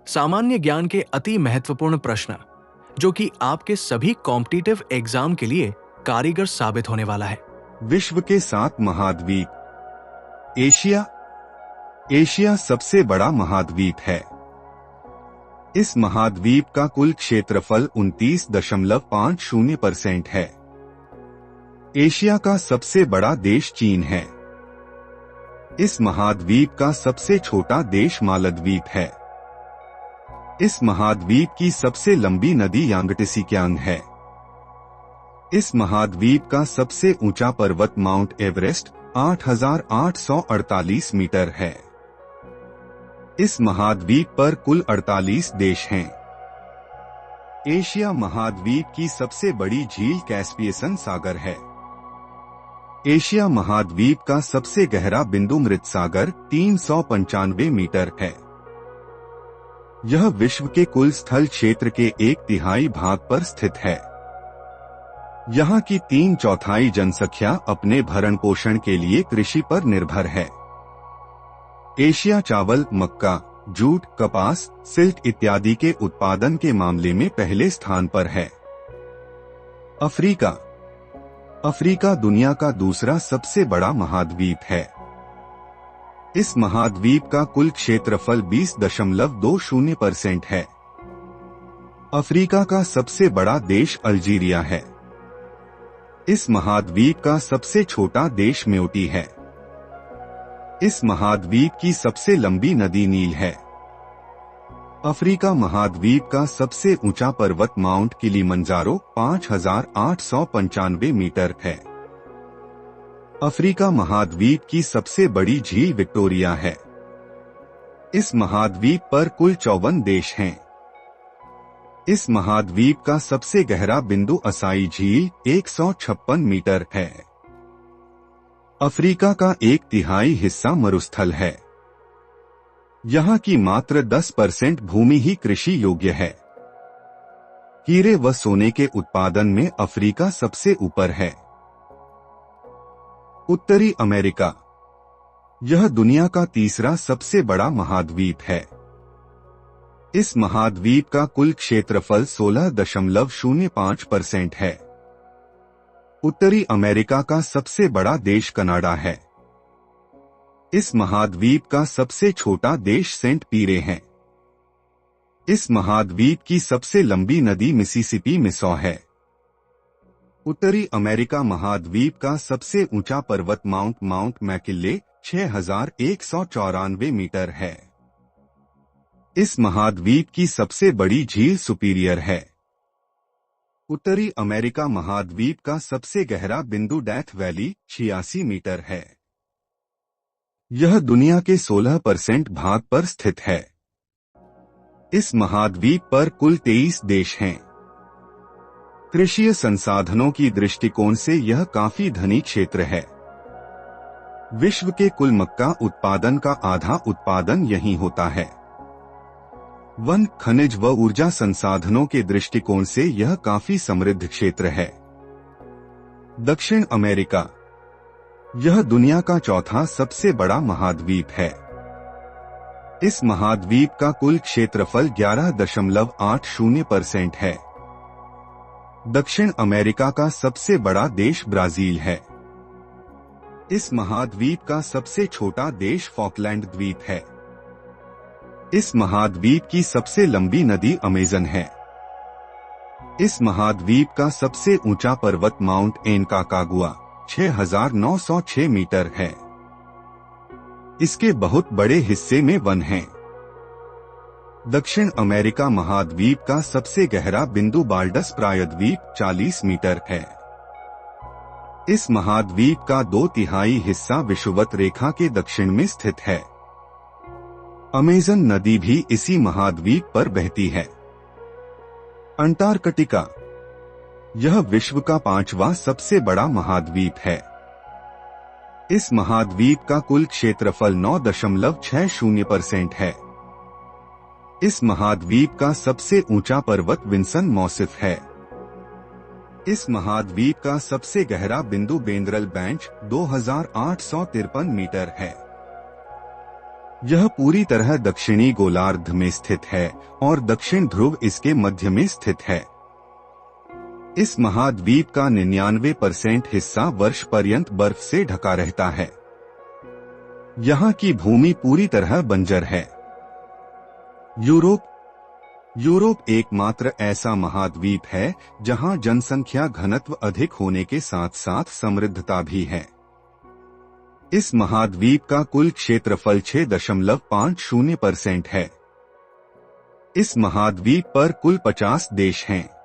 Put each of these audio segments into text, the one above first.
सामान्य ज्ञान के अति महत्वपूर्ण प्रश्न जो कि आपके सभी कॉम्पिटिटिव एग्जाम के लिए कारीगर साबित होने वाला है। विश्व के 7 महाद्वीप। एशिया। एशिया सबसे बड़ा महाद्वीप है। इस महाद्वीप का कुल क्षेत्रफल 29.50% है। एशिया का सबसे बड़ा देश चीन है। इस महाद्वीप का सबसे छोटा देश मालदीव है। इस महाद्वीप की सबसे लंबी नदी यांगटीसिकियांग है। इस महाद्वीप का सबसे ऊंचा पर्वत माउंट एवरेस्ट 8,848 मीटर है। इस महाद्वीप पर कुल 48 देश हैं। एशिया महाद्वीप की सबसे बड़ी झील कैस्पियन सागर है। एशिया महाद्वीप का सबसे गहरा बिंदु मृत सागर 395 मीटर है। यह विश्व के कुल स्थल क्षेत्र के 1/3 भाग पर स्थित है। यहाँ की 3/4 जनसंख्या अपने भरण पोषण के लिए कृषि पर निर्भर है। एशिया चावल, मक्का, जूट, कपास, सिल्क इत्यादि के उत्पादन के मामले में पहले स्थान पर है। अफ्रीका। अफ्रीका दुनिया का दूसरा सबसे बड़ा महाद्वीप है। इस महाद्वीप का कुल क्षेत्रफल 20.20% है। अफ्रीका का सबसे बड़ा देश अल्जीरिया है। इस महाद्वीप का सबसे छोटा देश म्योटी है। इस महाद्वीप की सबसे लंबी नदी नील है। अफ्रीका महाद्वीप का सबसे ऊंचा पर्वत माउंट किलिमंजारो 5,895 मीटर है। अफ्रीका महाद्वीप की सबसे बड़ी झील विक्टोरिया है। इस महाद्वीप पर कुल 54 देश हैं। इस महाद्वीप का सबसे गहरा बिंदु असाई झील 156 मीटर है। अफ्रीका का 1/3 हिस्सा मरुस्थल है। यहाँ की मात्र 10% भूमि ही कृषि योग्य है। हीरे व सोने के उत्पादन में अफ्रीका सबसे ऊपर है। उत्तरी अमेरिका। यह दुनिया का तीसरा सबसे बड़ा महाद्वीप है। इस महाद्वीप का कुल क्षेत्रफल 16.05% है। उत्तरी अमेरिका का सबसे बड़ा देश कनाडा है। इस महाद्वीप का सबसे छोटा देश सेंट पीरे है। इस महाद्वीप की सबसे लंबी नदी मिसिसिपी मिसौ है। उत्तरी अमेरिका महाद्वीप का सबसे ऊंचा पर्वत माउंट मैकिन्ले 6,194 मीटर है। इस महाद्वीप की सबसे बड़ी झील सुपीरियर है। उत्तरी अमेरिका महाद्वीप का सबसे गहरा बिंदु डेथ वैली 86 मीटर है। यह दुनिया के 16% भाग पर स्थित है। इस महाद्वीप पर कुल 23 देश हैं। कृषि संसाधनों की दृष्टिकोण से यह काफी धनी क्षेत्र है। विश्व के कुल मक्का उत्पादन का आधा उत्पादन यहीं होता है। वन, खनिज व ऊर्जा संसाधनों के दृष्टिकोण से यह काफी समृद्ध क्षेत्र है। दक्षिण अमेरिका। यह दुनिया का चौथा सबसे बड़ा महाद्वीप है। इस महाद्वीप का कुल क्षेत्रफल 11.80% है। दक्षिण अमेरिका का सबसे बड़ा देश ब्राजील है। इस महाद्वीप का सबसे छोटा देश फॉकलैंड द्वीप है। इस महाद्वीप की सबसे लंबी नदी अमेजन है। इस महाद्वीप का सबसे ऊंचा पर्वत माउंट एनकाकागुआ 6,906 मीटर है। इसके बहुत बड़े हिस्से में वन हैं। दक्षिण अमेरिका महाद्वीप का सबसे गहरा बिंदु बाल्डस प्रायद्वीप 40 मीटर है। इस महाद्वीप का 2/3 हिस्सा विषुवत रेखा के दक्षिण में स्थित है। अमेजन नदी भी इसी महाद्वीप पर बहती है। अंटार्कटिका। यह विश्व का 5वां सबसे बड़ा महाद्वीप है। इस महाद्वीप का कुल क्षेत्रफल 9.60% है। इस महाद्वीप का सबसे ऊंचा पर्वत विंसन मौसिफ है। इस महाद्वीप का सबसे गहरा बिंदु बेंद्रल बेंच 2,853 मीटर है। यह पूरी तरह दक्षिणी गोलार्ध में स्थित है और दक्षिण ध्रुव इसके मध्य में स्थित है। इस महाद्वीप का 99% हिस्सा वर्ष पर्यंत बर्फ से ढका रहता है। यहाँ की भूमि पूरी तरह बंजर है। यूरोप एकमात्र ऐसा महाद्वीप है जहाँ जनसंख्या घनत्व अधिक होने के साथ साथ समृद्धता भी है। इस महाद्वीप का कुल क्षेत्रफल 6.50% है। इस महाद्वीप पर कुल 50 देश हैं।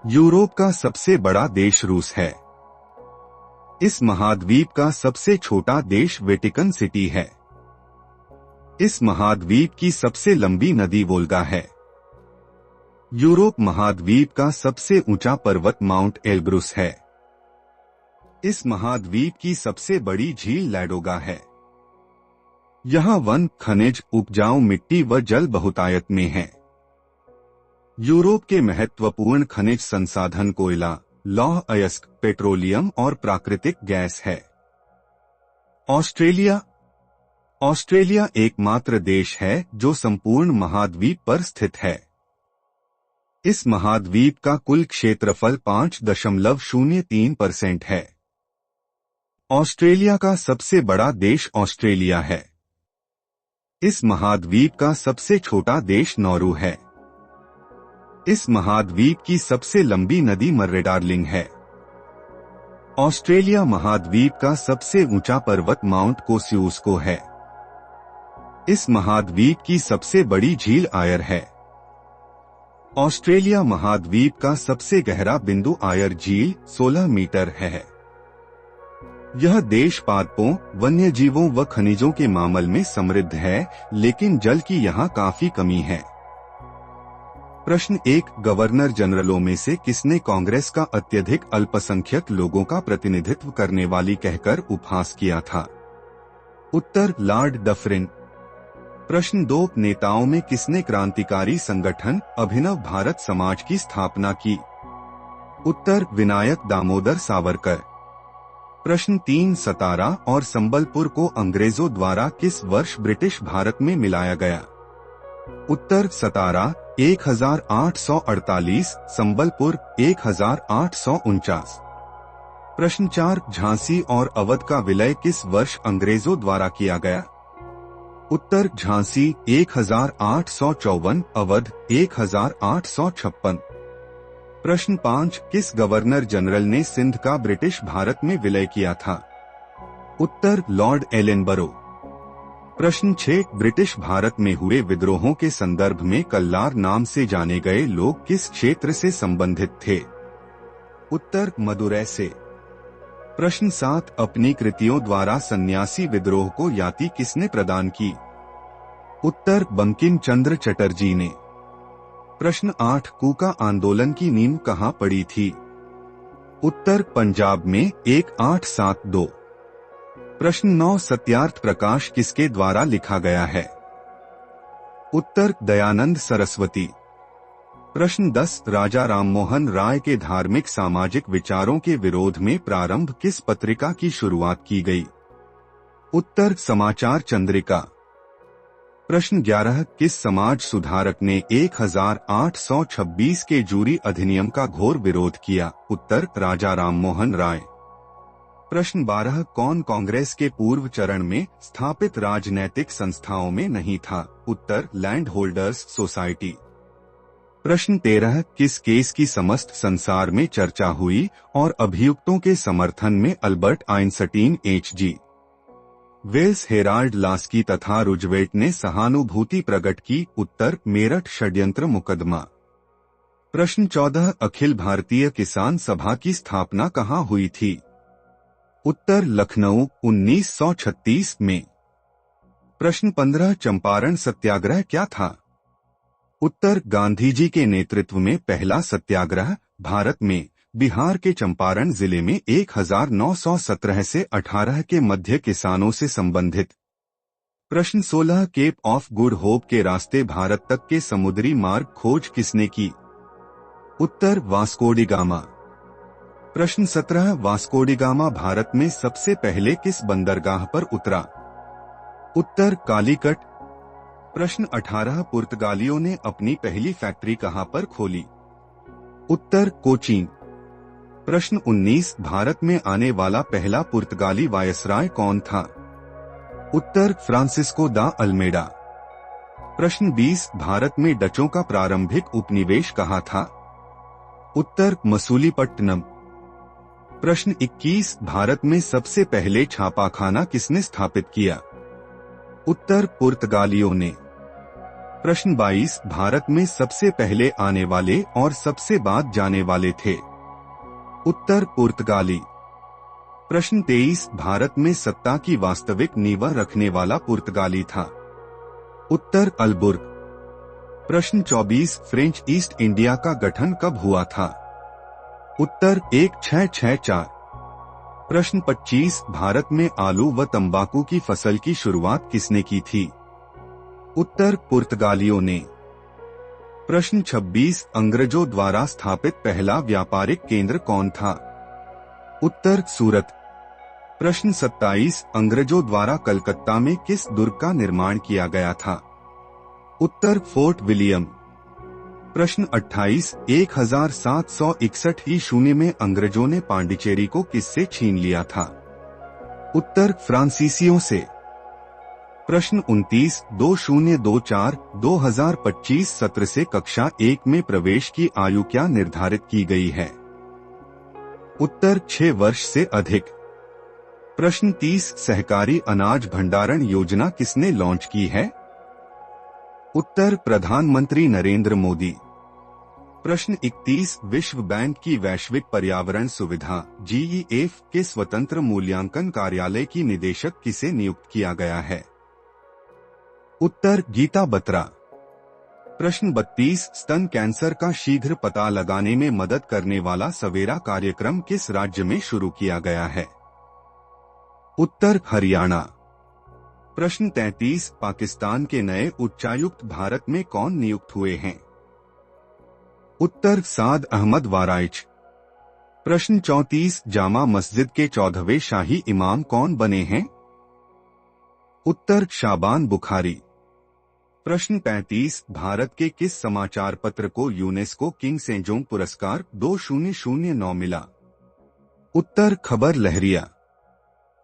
यूरोप का सबसे बड़ा देश रूस है। इस महाद्वीप का सबसे छोटा देश वेटिकन सिटी है। इस महाद्वीप की सबसे लंबी नदी वोल्गा है। यूरोप महाद्वीप का सबसे ऊंचा पर्वत माउंट एल्ब्रुस है। इस महाद्वीप की सबसे बड़ी झील लैडोगा है। यहाँ वन, खनिज, उपजाऊ मिट्टी व जल बहुतायत में है। यूरोप के महत्वपूर्ण खनिज संसाधन कोयला, लौह अयस्क, पेट्रोलियम और प्राकृतिक गैस है। ऑस्ट्रेलिया एकमात्र देश है जो संपूर्ण महाद्वीप पर स्थित है। इस महाद्वीप का कुल क्षेत्रफल 5.03% है। ऑस्ट्रेलिया का सबसे बड़ा देश ऑस्ट्रेलिया है। इस महाद्वीप का सबसे छोटा देश नौरू है। इस महाद्वीप की सबसे लंबी नदी मर्रेडार्लिंग है। ऑस्ट्रेलिया महाद्वीप का सबसे ऊंचा पर्वत माउंट कोस्यूस्को है। इस महाद्वीप की सबसे बड़ी झील आयर है। ऑस्ट्रेलिया महाद्वीप का सबसे गहरा बिंदु आयर झील 16 मीटर है। यह देश पादपों, वन्यजीवों व खनिजों के मामले में समृद्ध है, लेकिन जल की यहाँ काफी कमी है। प्रश्न 1, गवर्नर जनरलों में से किसने कांग्रेस का अत्यधिक अल्पसंख्यक लोगों का प्रतिनिधित्व करने वाली कहकर उपहास किया था? उत्तर, लॉर्ड डफरिन। प्रश्न 2, नेताओं में किसने क्रांतिकारी संगठन अभिनव भारत समाज की स्थापना की? उत्तर, विनायक दामोदर सावरकर। प्रश्न 3, सतारा और संबलपुर को अंग्रेजों द्वारा किस वर्ष ब्रिटिश भारत में मिलाया गया? उत्तर, सतारा 1848, संबलपुर 1849। प्रश्न 4, झांसी और अवध का विलय किस वर्ष अंग्रेजों द्वारा किया गया? उत्तर, झांसी 1854, अवध 1856। प्रश्न 5, किस गवर्नर जनरल ने सिंध का ब्रिटिश भारत में विलय किया था? उत्तर, लॉर्ड एलेनबरो। प्रश्न 6, ब्रिटिश भारत में हुए विद्रोहों के संदर्भ में कल्लार नाम से जाने गए लोग किस क्षेत्र से संबंधित थे? उत्तर, मदुरै से। प्रश्न 7, अपनी कृतियों द्वारा सन्यासी विद्रोह को याति किसने प्रदान की? उत्तर, बंकिम चंद्र चटर्जी ने। प्रश्न 8, कूका आंदोलन की नींव कहाँ पड़ी थी? उत्तर, पंजाब में 1872। प्रश्न 9, सत्यार्थ प्रकाश किसके द्वारा लिखा गया है? उत्तर, दयानंद सरस्वती। प्रश्न 10, राजा राममोहन राय के धार्मिक सामाजिक विचारों के विरोध में प्रारंभ किस पत्रिका की शुरुआत की गई? उत्तर, समाचार चंद्रिका। प्रश्न 11, किस समाज सुधारक ने 1826 के जूरी अधिनियम का घोर विरोध किया? उत्तर, राजा राममोहन राय। प्रश्न 12, कौन कांग्रेस के पूर्व चरण में स्थापित राजनैतिक संस्थाओं में नहीं था? उत्तर, लैंड होल्डर्स सोसाइटी। प्रश्न 13, किस केस की समस्त संसार में चर्चा हुई और अभियुक्तों के समर्थन में Albert Einstein, H.G. Wells, Harold Laski तथा रूजवेल्ट ने सहानुभूति प्रकट की? उत्तर, मेरठ षड्यंत्र मुकदमा। प्रश्न 14, अखिल भारतीय किसान सभा की स्थापना कहाँ हुई थी? उत्तर, लखनऊ 1936 में। प्रश्न 15, चंपारण सत्याग्रह क्या था? उत्तर, गांधी जी के नेतृत्व में पहला सत्याग्रह भारत में बिहार के चंपारण जिले में 1917 से 18 के मध्य किसानों से संबंधित। प्रश्न 16, केप ऑफ गुड होप के रास्ते भारत तक के समुद्री मार्ग खोज किसने की? उत्तर, वास्को डी गामा। प्रश्न 17, वास्को डी गामा भारत में सबसे पहले किस बंदरगाह पर उतरा? उत्तर कालीकट। प्रश्न 18 पुर्तगालियों ने अपनी पहली फैक्ट्री कहां पर खोली? उत्तर कोचीन। प्रश्न 19 भारत में आने वाला पहला पुर्तगाली वायसराय कौन था? उत्तर फ्रांसिस्को दा अल्मेडा। प्रश्न 20 भारत में डचों का प्रारंभिक उपनिवेश कहाँ था? उत्तर मसूलीपट्टनम। प्रश्न 21 भारत में सबसे पहले छापाखाना किसने स्थापित किया? उत्तर पुर्तगालियों ने। प्रश्न 22 भारत में सबसे पहले आने वाले और सबसे बाद जाने वाले थे? उत्तर पुर्तगाली। प्रश्न 23 भारत में सत्ता की वास्तविक नींव रखने वाला पुर्तगाली था? उत्तर अल्बुर्ग। प्रश्न 24 फ्रेंच ईस्ट इंडिया का गठन कब हुआ था? उत्तर 1664। प्रश्न 25 भारत में आलू व तंबाकू की फसल की शुरुआत किसने की थी? उत्तर पुर्तगालियों ने। प्रश्न 26 अंग्रेजों द्वारा स्थापित पहला व्यापारिक केंद्र कौन था? उत्तर सूरत। प्रश्न 27 अंग्रेजों द्वारा कलकत्ता में किस दुर्ग का निर्माण किया गया था? उत्तर फोर्ट विलियम। प्रश्न 28 1761 ईस्वी में अंग्रेजों ने पांडिचेरी को किससे छीन लिया था? उत्तर फ्रांसीसियों से। प्रश्न 29 2024-2025 सत्र से कक्षा 1 में प्रवेश की आयु क्या निर्धारित की गई है? उत्तर 6 वर्ष से अधिक। प्रश्न 30 सहकारी अनाज भंडारण योजना किसने लॉन्च की है? उत्तर प्रधानमंत्री नरेंद्र मोदी। प्रश्न 31 विश्व बैंक की वैश्विक पर्यावरण सुविधा GEF के स्वतंत्र मूल्यांकन कार्यालय की निदेशक किसे नियुक्त किया गया है? उत्तर गीता बत्रा। प्रश्न 32 स्तन कैंसर का शीघ्र पता लगाने में मदद करने वाला सवेरा कार्यक्रम किस राज्य में शुरू किया गया है? उत्तर हरियाणा। प्रश्न 33 पाकिस्तान के नए उच्चायुक्त भारत में कौन नियुक्त हुए हैं? उत्तर साद अहमद वाराइच। प्रश्न 34 जामा मस्जिद के 14वें शाही इमाम कौन बने हैं? उत्तर शाबान बुखारी। प्रश्न 35 भारत के किस समाचार पत्र को यूनेस्को किंग सेजोंग पुरस्कार 2009 मिला? उत्तर खबर लहरिया।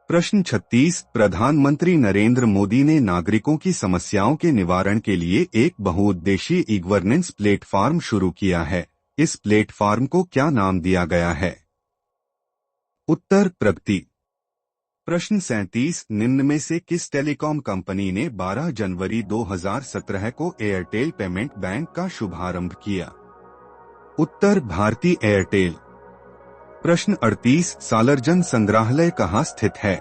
प्रश्न 36 प्रधानमंत्री नरेंद्र मोदी ने नागरिकों की समस्याओं के निवारण के लिए एक बहुउद्देशीय ई गवर्नेंस प्लेटफॉर्म शुरू किया है। इस प्लेटफॉर्म को क्या नाम दिया गया है? उत्तर प्रगति। प्रश्न 37 निम्न में से किस टेलीकॉम कंपनी ने 12 जनवरी 2017 को एयरटेल पेमेंट बैंक का शुभारंभ किया? उत्तर भारती एयरटेल। प्रश्न 38 सालारजंग संग्रहालय कहाँ स्थित है?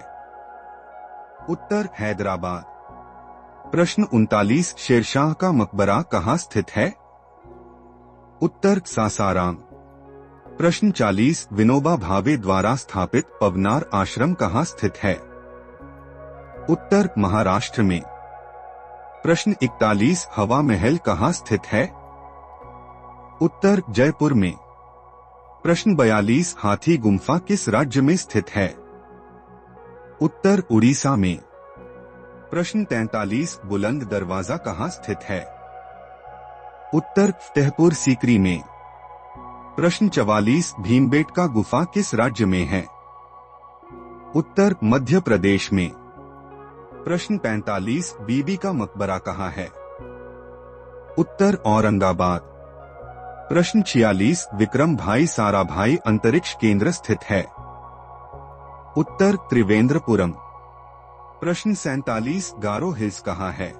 उत्तर हैदराबाद। प्रश्न 39 शेरशाह का मकबरा कहाँ स्थित है? उत्तर सासाराम। प्रश्न 40 विनोबा भावे द्वारा स्थापित पवनार आश्रम कहाँ स्थित है? उत्तर महाराष्ट्र में। प्रश्न 41 हवा महल कहाँ स्थित है? उत्तर जयपुर में। प्रश्न 42 हाथी गुम्फा किस राज्य में स्थित है? उत्तर उड़ीसा में। प्रश्न 43 बुलंद दरवाजा कहाँ स्थित है? उत्तर फतेहपुर सीकरी में। प्रश्न 44 भीमबेटका गुफा किस राज्य में है? उत्तर मध्य प्रदेश में। प्रश्न 45 बीबी का मकबरा कहाँ है? उत्तर औरंगाबाद। प्रश्न 46 विक्रम भाई साराभाई अंतरिक्ष केंद्र स्थित है? उत्तर त्रिवेंद्रपुरम। प्रश्न 47 गारो हिल्स कहाँ है?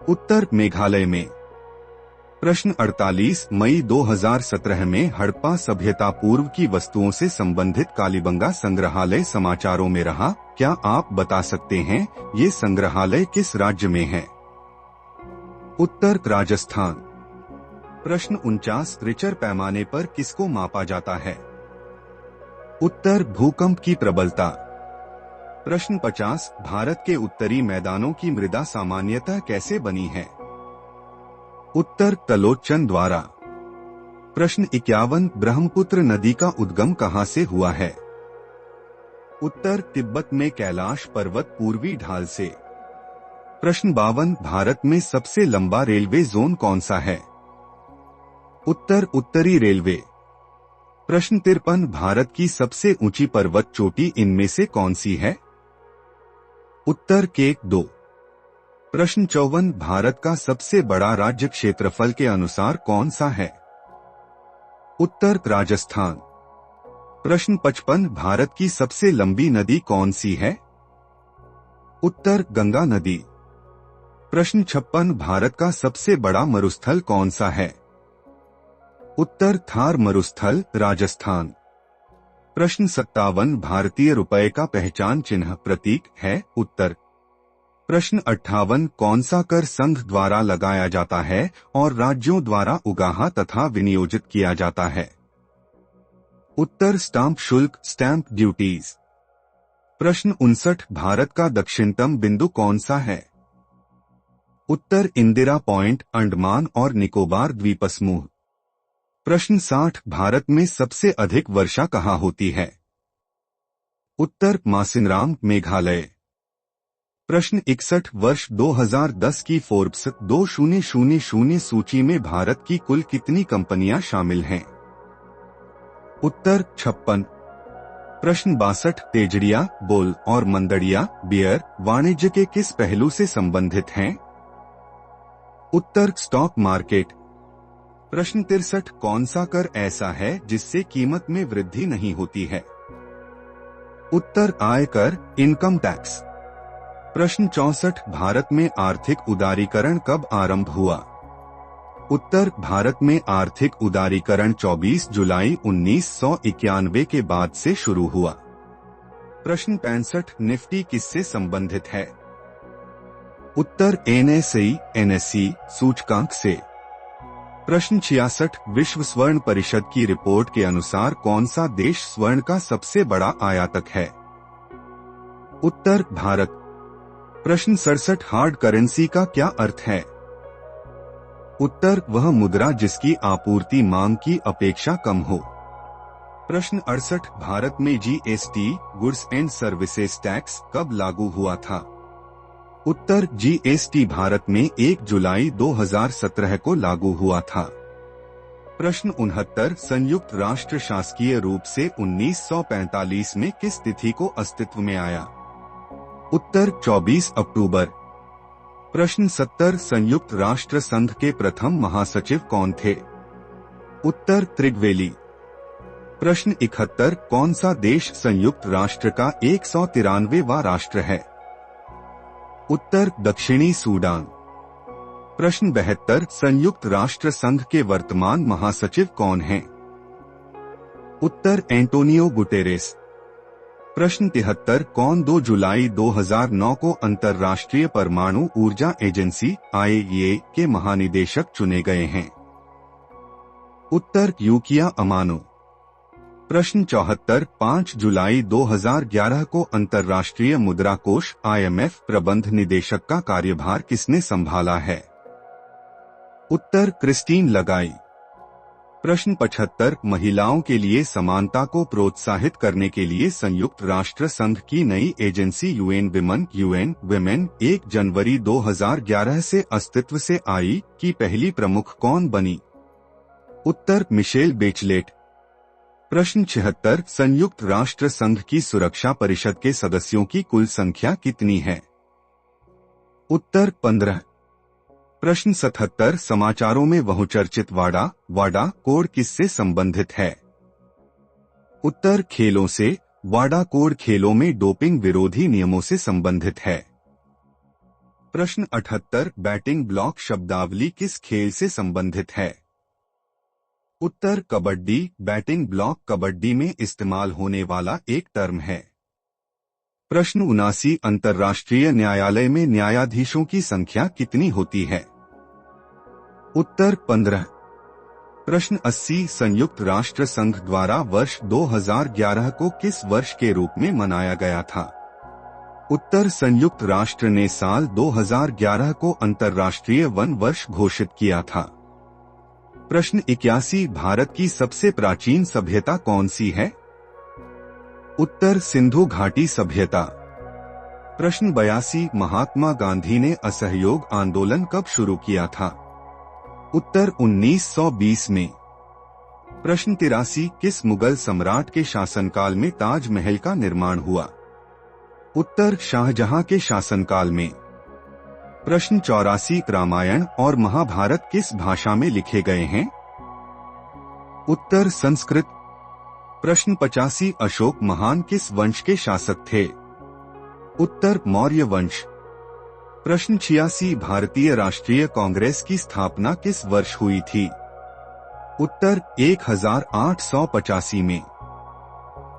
उत्तर मेघालय में। प्रश्न 48 मई 2017 में हड़प्पा सभ्यता पूर्व की वस्तुओं से संबंधित कालीबंगा संग्रहालय समाचारों में रहा। क्या आप बता सकते हैं ये संग्रहालय किस राज्य में है? उत्तर राजस्थान। प्रश्न 49 रिचर पैमाने पर किसको मापा जाता है? उत्तर भूकंप की प्रबलता। प्रश्न 50 भारत के उत्तरी मैदानों की मृदा सामान्यतः कैसे बनी है? उत्तर तलोचन द्वारा। प्रश्न 51 ब्रह्मपुत्र नदी का उद्गम कहाँ से हुआ है? उत्तर तिब्बत में कैलाश पर्वत पूर्वी ढाल से। प्रश्न 52 भारत में सबसे लंबा रेलवे जोन कौन सा है? उत्तर उत्तरी रेलवे। प्रश्न 53 भारत की सबसे ऊंची पर्वत चोटी इनमें से कौन सी है? उत्तर K2। प्रश्न 54 भारत का सबसे बड़ा राज्य क्षेत्रफल के अनुसार कौन सा है? उत्तर राजस्थान। प्रश्न 55 भारत की सबसे लंबी नदी कौन सी है? उत्तर गंगा नदी। प्रश्न 56 भारत का सबसे बड़ा मरुस्थल कौन सा है? उत्तर थार मरुस्थल, राजस्थान। प्रश्न 57 भारतीय रुपए का पहचान चिन्ह प्रतीक है? उत्तर। प्रश्न 58 कौन सा कर संघ द्वारा लगाया जाता है और राज्यों द्वारा उगाहा तथा विनियोजित किया जाता है? उत्तर स्टाम्प शुल्क, स्टैंप ड्यूटीज। प्रश्न 59 भारत का दक्षिणतम बिंदु कौन सा है? उत्तर इंदिरा पॉइंट, अंडमान और निकोबार द्वीपसमूह। प्रश्न 60 भारत में सबसे अधिक वर्षा कहाँ होती है? उत्तर मासिनराम, मेघालय। प्रश्न 61 वर्ष 2010 की फोर्ब्स 2000 सूची में भारत की कुल कितनी कंपनियां शामिल हैं? उत्तर 56। प्रश्न 62 तेजड़िया, बुल और मंदड़िया बियर वाणिज्य के किस पहलू से संबंधित हैं? उत्तर स्टॉक मार्केट। प्रश्न 63 कौन सा कर ऐसा है जिससे कीमत में वृद्धि नहीं होती है? उत्तर आयकर, इनकम टैक्स। प्रश्न 64 भारत में आर्थिक उदारीकरण कब आरंभ हुआ? उत्तर भारत में आर्थिक उदारीकरण 24 जुलाई 1991 के बाद से शुरू हुआ। प्रश्न 65 निफ्टी किससे संबंधित है? उत्तर NSE सूचकांक से। प्रश्न 66 विश्व स्वर्ण परिषद की रिपोर्ट के अनुसार कौन सा देश स्वर्ण का सबसे बड़ा आयातक है? उत्तर भारत। प्रश्न 67 हार्ड करेंसी का क्या अर्थ है? उत्तर वह मुद्रा जिसकी आपूर्ति मांग की अपेक्षा कम हो। प्रश्न 68 भारत में GST goods and services tax कब लागू हुआ था? उत्तर GST भारत में 1 जुलाई 2017 को लागू हुआ था। प्रश्न 69 संयुक्त राष्ट्र शासकीय रूप से 1945 में किस तिथि को अस्तित्व में आया? उत्तर 24 अक्टूबर। प्रश्न 70 संयुक्त राष्ट्र संघ के प्रथम महासचिव कौन थे? उत्तर त्रिगवेली। प्रश्न 71 कौन सा देश संयुक्त राष्ट्र का 193वां राष्ट्र है? उत्तर दक्षिणी सूडान। प्रश्न 72 संयुक्त राष्ट्र संघ के वर्तमान महासचिव कौन हैं? उत्तर एंटोनियो गुटेरेस। प्रश्न 73 कौन 2 जुलाई 2009 को अंतर्राष्ट्रीय परमाणु ऊर्जा एजेंसी IAEA के महानिदेशक चुने गए हैं? उत्तर यूकिया अमानो। प्रश्न 74 5 जुलाई 2011 को अंतर्राष्ट्रीय मुद्रा कोष IMF प्रबंध निदेशक का कार्यभार किसने संभाला है? उत्तर क्रिस्टीन लगाई। प्रश्न 75 महिलाओं के लिए समानता को प्रोत्साहित करने के लिए संयुक्त राष्ट्र संघ की नई एजेंसी UN Women 1 जनवरी 2011 से अस्तित्व से आई की पहली प्रमुख कौन बनी? उत्तर मिशेल बेचलेट। प्रश्न 76 संयुक्त राष्ट्र संघ की सुरक्षा परिषद के सदस्यों की कुल संख्या कितनी है? उत्तर 15। प्रश्न 77 समाचारों में बहुचर्चित वाडा कोड किससे संबंधित है? उत्तर खेलों से। वाडा कोड खेलों में डोपिंग विरोधी नियमों से संबंधित है। प्रश्न 78 बैटिंग ब्लॉक शब्दावली किस खेल से संबंधित है? उत्तर कबड्डी। बैटिंग ब्लॉक कबड्डी में इस्तेमाल होने वाला एक टर्म है। प्रश्न 79 अंतर्राष्ट्रीय न्यायालय में न्यायाधीशों की संख्या कितनी होती है? उत्तर 15। प्रश्न 80 संयुक्त राष्ट्र संघ द्वारा वर्ष 2011 को किस वर्ष के रूप में मनाया गया था? उत्तर संयुक्त राष्ट्र ने साल 2011 को अंतर्राष्ट्रीय वन वर्ष घोषित किया था। प्रश्न 81 भारत की सबसे प्राचीन सभ्यता कौन सी है? उत्तर सिंधु घाटी सभ्यता। प्रश्न 82, महात्मा गांधी ने असहयोग आंदोलन कब शुरू किया था? उत्तर 1920 में। प्रश्न 83, किस मुगल सम्राट के शासनकाल में ताजमहल का निर्माण हुआ? उत्तर शाहजहां के शासनकाल में। प्रश्न 84, रामायण और महाभारत किस भाषा में लिखे गए हैं? उत्तर संस्कृत। प्रश्न 85, अशोक महान किस वंश के शासक थे? उत्तर मौर्य वंश। प्रश्न 86, भारतीय राष्ट्रीय कांग्रेस की स्थापना किस वर्ष हुई थी? उत्तर 1885 में।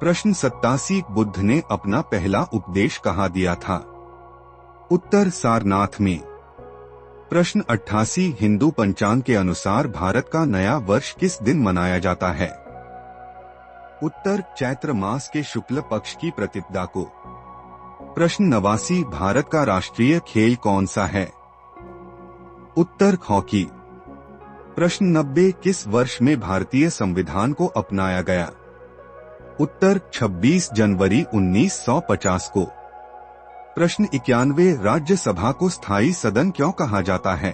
प्रश्न 87, बुद्ध ने अपना पहला उपदेश कहाँ दिया था? उत्तर सारनाथ में। प्रश्न 88, हिंदू पंचांग के अनुसार भारत का नया वर्ष किस दिन मनाया जाता है? उत्तर चैत्र मास के शुक्ल पक्ष की प्रतिपदा को। प्रश्न 89, भारत का राष्ट्रीय खेल कौन सा है? उत्तर हॉकी। प्रश्न 90, किस वर्ष में भारतीय संविधान को अपनाया गया? उत्तर 26 जनवरी 1950 को। प्रश्न 91, राज्यसभा को स्थायी सदन क्यों कहा जाता है?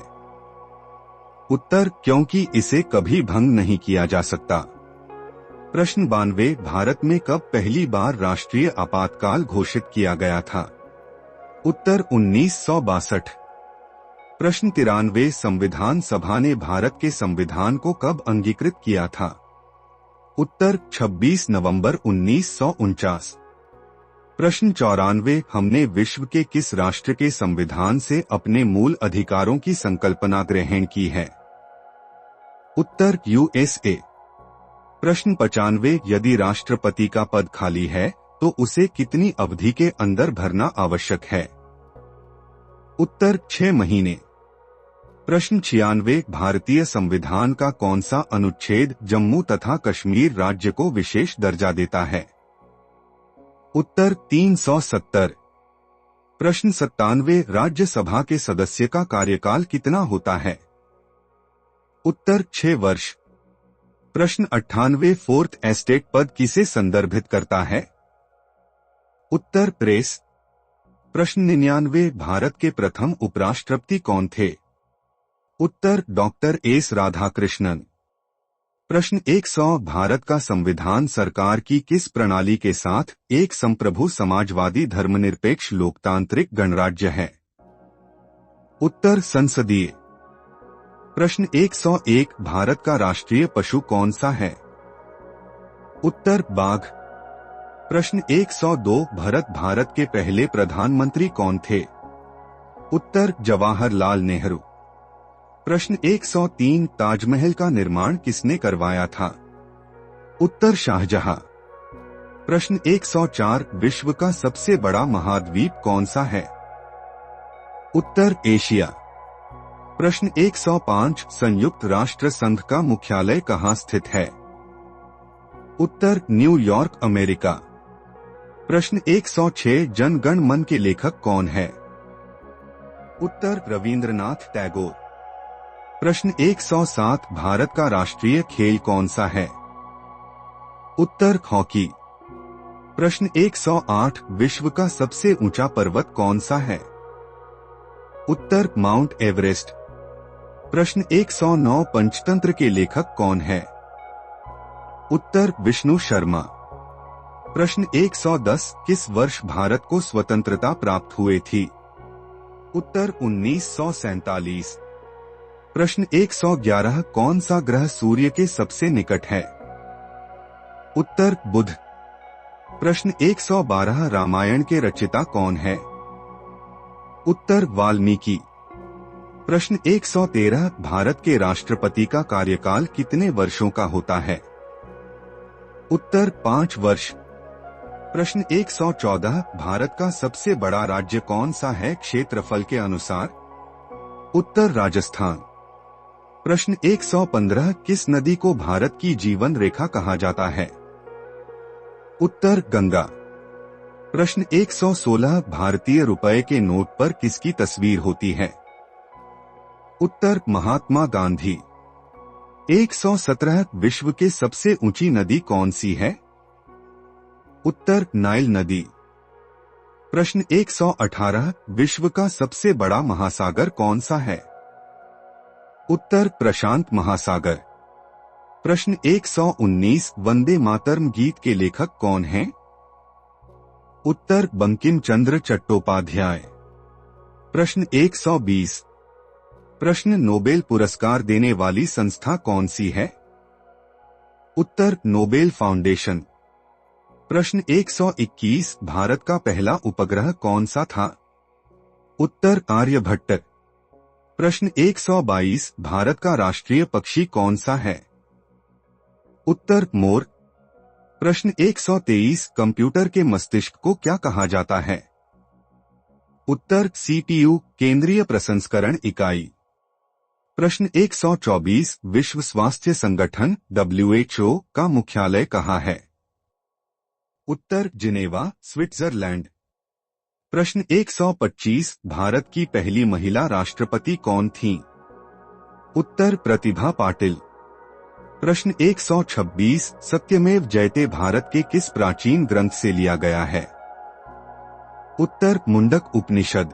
उत्तर क्योंकि इसे कभी भंग नहीं किया जा सकता। प्रश्न 92, भारत में कब पहली बार राष्ट्रीय आपातकाल घोषित किया गया था? उत्तर 1962। प्रश्न 93, संविधान सभा ने भारत के संविधान को कब अंगीकृत किया था? उत्तर 26 नवंबर 1949। प्रश्न 94, हमने विश्व के किस राष्ट्र के संविधान से अपने मूल अधिकारों की संकल्पना ग्रहण की है? उत्तर यूएसए। प्रश्न 95, यदि राष्ट्रपति का पद खाली है तो उसे कितनी अवधि के अंदर भरना आवश्यक है? उत्तर 6 महीने। प्रश्न 96, भारतीय संविधान का कौन सा अनुच्छेद जम्मू तथा कश्मीर राज्य को विशेष दर्जा देता है? उत्तर 370। प्रश्न 97, राज्यसभा के सदस्य का कार्यकाल कितना होता है? उत्तर 6 वर्ष। प्रश्न 98, फोर्थ एस्टेट पद किसे संदर्भित करता है? उत्तर प्रेस। प्रश्न 99, भारत के प्रथम उपराष्ट्रपति कौन थे? उत्तर डॉक्टर एस राधाकृष्णन। प्रश्न 100, भारत का संविधान सरकार की किस प्रणाली के साथ एक संप्रभु समाजवादी धर्मनिरपेक्ष लोकतांत्रिक गणराज्य है? उत्तर संसदीय। प्रश्न 101, भारत का राष्ट्रीय पशु कौन सा है? उत्तर बाघ। प्रश्न 102, भारत के पहले प्रधानमंत्री कौन थे? उत्तर जवाहरलाल नेहरू। प्रश्न 103, ताजमहल का निर्माण किसने करवाया था? उत्तर शाहजहां। प्रश्न 104, विश्व का सबसे बड़ा महाद्वीप कौन सा है? उत्तर एशिया। प्रश्न 105, संयुक्त राष्ट्र संघ का मुख्यालय कहाँ स्थित है? उत्तर न्यूयॉर्क, अमेरिका। प्रश्न 106, जन गण मन के लेखक कौन है? उत्तर रविंद्रनाथ टैगोर। प्रश्न 107, भारत का राष्ट्रीय खेल कौन सा है? उत्तर हॉकी। प्रश्न 108, विश्व का सबसे ऊंचा पर्वत कौन सा है? उत्तर माउंट एवरेस्ट। प्रश्न 109, पंचतंत्र के लेखक कौन है? उत्तर विष्णु शर्मा। प्रश्न 110, किस वर्ष भारत को स्वतंत्रता प्राप्त हुई थी? उत्तर 1947। प्रश्न 111, कौन सा ग्रह सूर्य के सबसे निकट है? उत्तर बुध। प्रश्न 112, रामायण के रचयिता कौन है? उत्तर वाल्मीकि। प्रश्न 113, भारत के राष्ट्रपति का कार्यकाल कितने वर्षों का होता है? उत्तर 5 वर्ष। प्रश्न 114, भारत का सबसे बड़ा राज्य कौन सा है क्षेत्रफल के अनुसार? उत्तर राजस्थान। प्रश्न 115, किस नदी को भारत की जीवन रेखा कहा जाता है? उत्तर गंगा। प्रश्न 116, भारतीय रुपए के नोट पर किसकी तस्वीर होती है? उत्तर महात्मा गांधी। 117, विश्व के सबसे ऊंची नदी कौन सी है? उत्तर नाइल नदी। प्रश्न 118 विश्व का सबसे बड़ा महासागर कौन सा है? उत्तर प्रशांत महासागर। प्रश्न 119 वंदे मातरम गीत के लेखक कौन हैं? उत्तर बंकिम चंद्र चट्टोपाध्याय। प्रश्न 120 प्रश्न नोबेल पुरस्कार देने वाली संस्था कौन सी है? उत्तर नोबेल फाउंडेशन। प्रश्न 121 भारत का पहला उपग्रह कौन सा था? उत्तर आर्यभट्ट। प्रश्न 122 भारत का राष्ट्रीय पक्षी कौन सा है? उत्तर मोर। प्रश्न 123 कंप्यूटर के मस्तिष्क को क्या कहा जाता है? उत्तर सीपीयू केंद्रीय प्रसंस्करण इकाई। प्रश्न 124 विश्व स्वास्थ्य संगठन WHO का मुख्यालय कहाँ है? उत्तर जिनेवा स्विट्जरलैंड। प्रश्न 125 भारत की पहली महिला राष्ट्रपति कौन थीं? उत्तर प्रतिभा पाटिल। प्रश्न 126 सत्यमेव जयते भारत के किस प्राचीन ग्रंथ से लिया गया है? उत्तर मुंडक उपनिषद।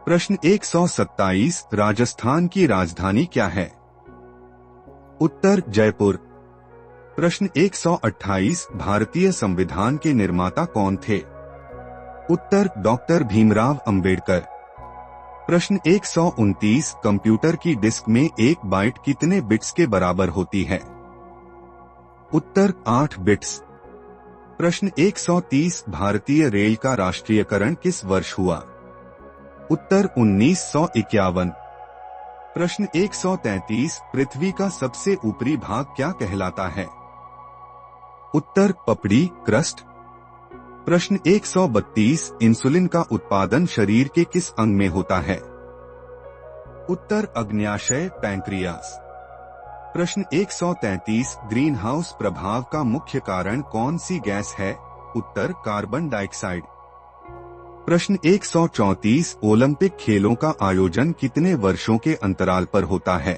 प्रश्न 127 राजस्थान की राजधानी क्या है? उत्तर जयपुर। प्रश्न 128 भारतीय संविधान के निर्माता कौन थे? उत्तर डॉक्टर भीमराव अंबेडकर। प्रश्न 129 कंप्यूटर की डिस्क में 1 बाइट कितने बिट्स के बराबर होती है? उत्तर 8 बिट्स। प्रश्न 130 भारतीय रेल का राष्ट्रीयकरण किस वर्ष हुआ? उत्तर 1951। प्रश्न 133 पृथ्वी का सबसे ऊपरी भाग क्या कहलाता है? उत्तर पपड़ी क्रस्ट। प्रश्न 132 इंसुलिन का उत्पादन शरीर के किस अंग में होता है? उत्तर अग्न्याशय पैंक्रियास। प्रश्न 133 ग्रीन हाउस प्रभाव का मुख्य कारण कौन सी गैस है? उत्तर कार्बन डाइऑक्साइड। प्रश्न 134 ओलंपिक खेलों का आयोजन कितने वर्षों के अंतराल पर होता है?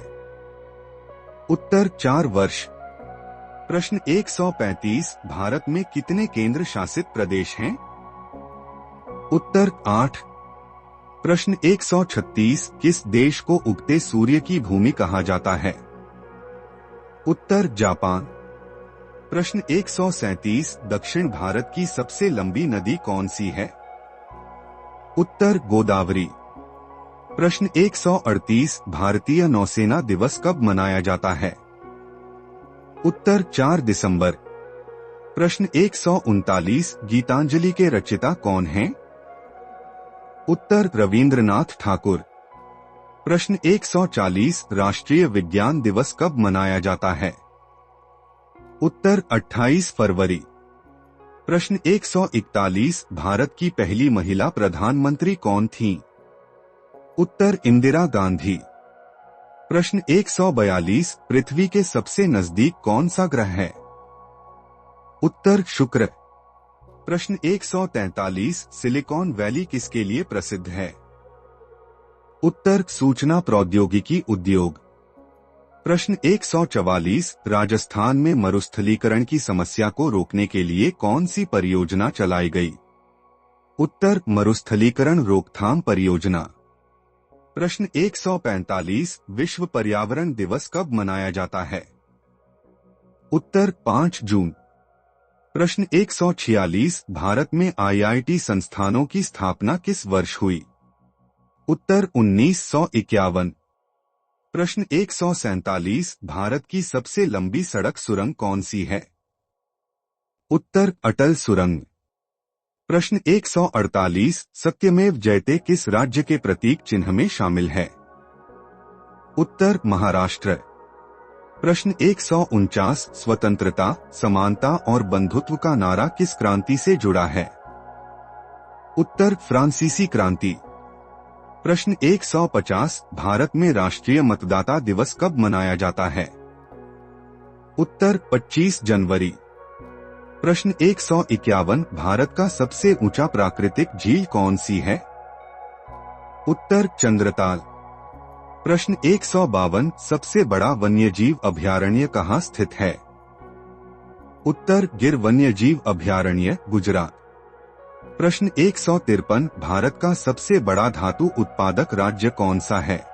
उत्तर 4 वर्ष। प्रश्न 135 भारत में कितने केंद्र शासित प्रदेश हैं? उत्तर 8। प्रश्न 136 किस देश को उगते सूर्य की भूमि कहा जाता है? उत्तर जापान। प्रश्न 137 दक्षिण भारत की सबसे लंबी नदी कौन सी है? उत्तर गोदावरी। प्रश्न 138 भारतीय नौसेना दिवस कब मनाया जाता है? उत्तर 4 दिसंबर। प्रश्न 139 गीतांजलि के रचयिता कौन हैं? उत्तर रविंद्रनाथ ठाकुर। प्रश्न 140 राष्ट्रीय विज्ञान दिवस कब मनाया जाता है? उत्तर 28 फरवरी। प्रश्न 141 भारत की पहली महिला प्रधानमंत्री कौन थीं? उत्तर इंदिरा गांधी। प्रश्न 142 पृथ्वी के सबसे नजदीक कौन सा ग्रह है? उत्तर शुक्र। प्रश्न 143 सिलिकॉन वैली किसके लिए प्रसिद्ध है? उत्तर सूचना प्रौद्योगिकी उद्योग। प्रश्न 144 राजस्थान में मरुस्थलीकरण की समस्या को रोकने के लिए कौन सी परियोजना चलाई गई? उत्तर मरुस्थलीकरण रोकथाम परियोजना। प्रश्न 145 विश्व पर्यावरण दिवस कब मनाया जाता है? उत्तर 5 जून। प्रश्न 146 भारत में IIT संस्थानों की स्थापना किस वर्ष हुई? उत्तर 1951। प्रश्न 147 भारत की सबसे लंबी सड़क सुरंग कौन सी है? उत्तर अटल सुरंग। प्रश्न 148 सत्यमेव जयते किस राज्य के प्रतीक चिन्ह में शामिल है? उत्तर महाराष्ट्र। प्रश्न 149 स्वतंत्रता, समानता और बंधुत्व का नारा किस क्रांति से जुड़ा है? उत्तर फ्रांसीसी क्रांति। प्रश्न 150 भारत में राष्ट्रीय मतदाता दिवस कब मनाया जाता है? उत्तर 25 जनवरी। प्रश्न 151 भारत का सबसे ऊंचा प्राकृतिक झील कौन सी है? उत्तर चंद्रताल। प्रश्न 152 सबसे बड़ा वन्यजीव अभयारण्य कहाँ स्थित है? उत्तर गिर वन्यजीव अभयारण्य गुजरात। प्रश्न 153, भारत का सबसे बड़ा धातु उत्पादक राज्य कौन सा है?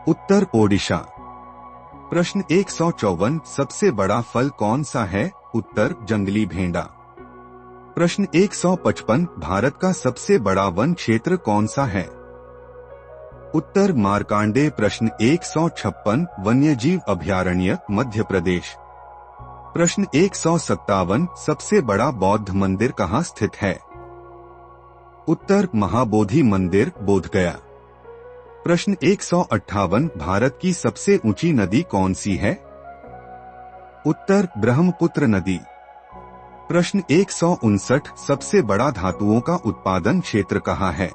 उत्तर ओडिशा। प्रश्न 154, सबसे बड़ा फल कौन सा है? उत्तर जंगली भेंड़ा। प्रश्न 155, भारत का सबसे बड़ा वन क्षेत्र कौन सा है? उत्तर मार्कांडेय। प्रश्न 156, वन्यजीव अभयारण्य मध्य प्रदेश। प्रश्न 157, सबसे बड़ा बौद्ध मंदिर कहाँ स्थित है? उत्तर महाबोधि मंदिर, बोधगया। प्रश्न 158, भारत की सबसे ऊंची नदी कौन सी है? उत्तर ब्रह्मपुत्र नदी। प्रश्न 159, सबसे बड़ा धातुओं का उत्पादन क्षेत्र कहाँ है?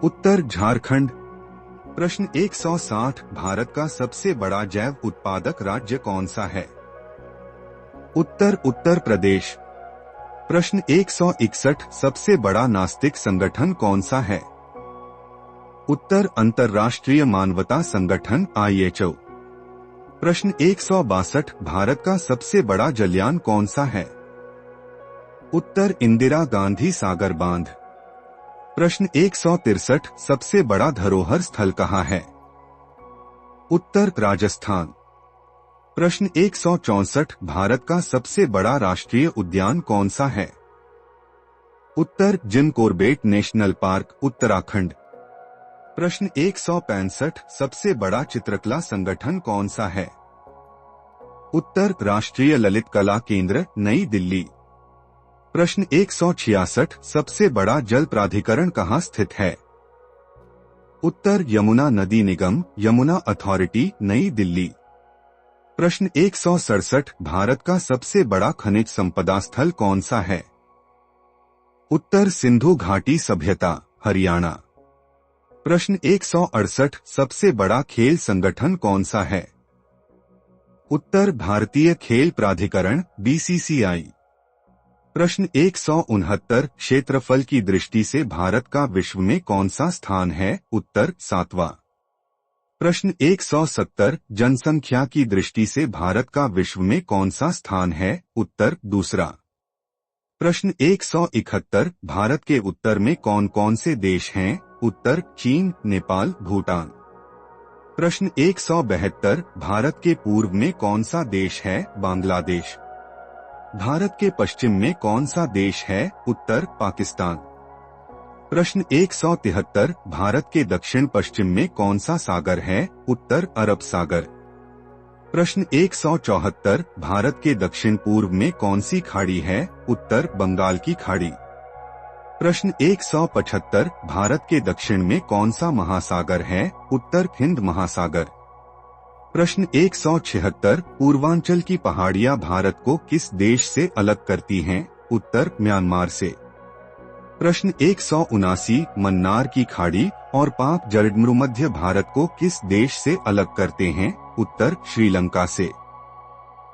उत्तर झारखंड। प्रश्न 160, भारत का सबसे बड़ा जैव उत्पादक राज्य कौन सा है? उत्तर उत्तर प्रदेश। प्रश्न 161, सबसे बड़ा नास्तिक संगठन कौन सा है? उत्तर अंतर्राष्ट्रीय मानवता संगठन IHO। प्रश्न 162, भारत का सबसे बड़ा जलयान कौन सा है? उत्तर इंदिरा गांधी सागर बांध। प्रश्न 163, सबसे बड़ा धरोहर स्थल कहाँ है? उत्तर राजस्थान। प्रश्न 164, भारत का सबसे बड़ा राष्ट्रीय उद्यान कौन सा है? उत्तर Jim Corbett national park, Uttarakhand. प्रश्न 165, सबसे बड़ा चित्रकला संगठन कौन सा है? उत्तर राष्ट्रीय ललित कला केंद्र, नई दिल्ली। प्रश्न 166, सबसे बड़ा जल प्राधिकरण कहाँ स्थित है? उत्तर यमुना नदी निगम, यमुना अथॉरिटी, नई दिल्ली। प्रश्न 167, भारत का सबसे बड़ा खनिज संपदा स्थल कौन सा है? उत्तर सिंधु घाटी सभ्यता, हरियाणा। प्रश्न 168, सबसे बड़ा खेल संगठन कौन सा है? उत्तर भारतीय खेल प्राधिकरण, BCCI। प्रश्न 169, क्षेत्रफल की दृष्टि से भारत का विश्व में कौन सा स्थान है? उत्तर 7वां। प्रश्न 170, जनसंख्या की दृष्टि से भारत का विश्व में कौन सा स्थान है? उत्तर दूसरा। प्रश्न 171, भारत के उत्तर में कौन कौन से देश हैं? उत्तर चीन, नेपाल, भूटान। प्रश्न 172, भारत के पूर्व में कौन सा देश है? बांग्लादेश। भारत के पश्चिम में कौन सा देश है? उत्तर पाकिस्तान। प्रश्न 173, भारत के दक्षिण पश्चिम में कौन सा सागर है? उत्तर अरब सागर। प्रश्न 174, भारत के दक्षिण पूर्व में कौन सी खाड़ी है? उत्तर बंगाल की खाड़ी। प्रश्न 175, भारत के दक्षिण में कौन सा महासागर है? उत्तर हिंद महासागर। प्रश्न 176, पूर्वांचल की पहाड़ियां भारत को किस देश से अलग करती हैं? उत्तर म्यांमार से। प्रश्न 179, मन्नार की खाड़ी और पाक जलमध्य भारत को किस देश से अलग करते हैं? उत्तर श्रीलंका से।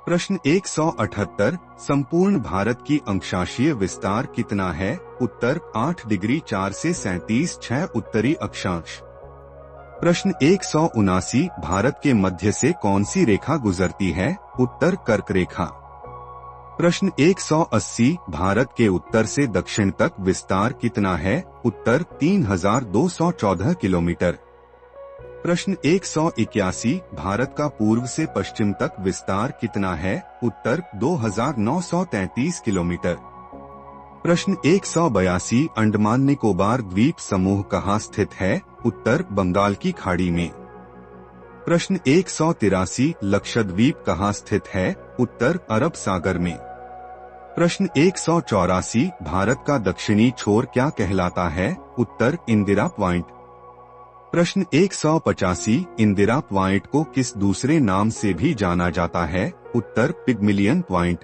प्रश्न 178, संपूर्ण भारत की अंशांशीय विस्तार कितना है? उत्तर 8 डिग्री 4 से 37.6 उत्तरी अक्षांश। प्रश्न 179, भारत के मध्य से कौन सी रेखा गुजरती है? उत्तर कर्क रेखा। प्रश्न 180, भारत के उत्तर से दक्षिण तक विस्तार कितना है? उत्तर 3214 किलोमीटर। प्रश्न 181, भारत का पूर्व से पश्चिम तक विस्तार कितना है? उत्तर 2933 किलोमीटर। प्रश्न 182, अंडमान निकोबार द्वीप समूह कहाँ स्थित है? उत्तर बंगाल की खाड़ी में। प्रश्न 183, लक्षद्वीप कहाँ स्थित है? उत्तर अरब सागर में। प्रश्न 184, भारत का दक्षिणी छोर क्या कहलाता है? उत्तर इंदिरा पॉइंट। प्रश्न 185, इंदिरा पॉइंट को किस दूसरे नाम से भी जाना जाता है? उत्तर पिगमिलियन पॉइंट।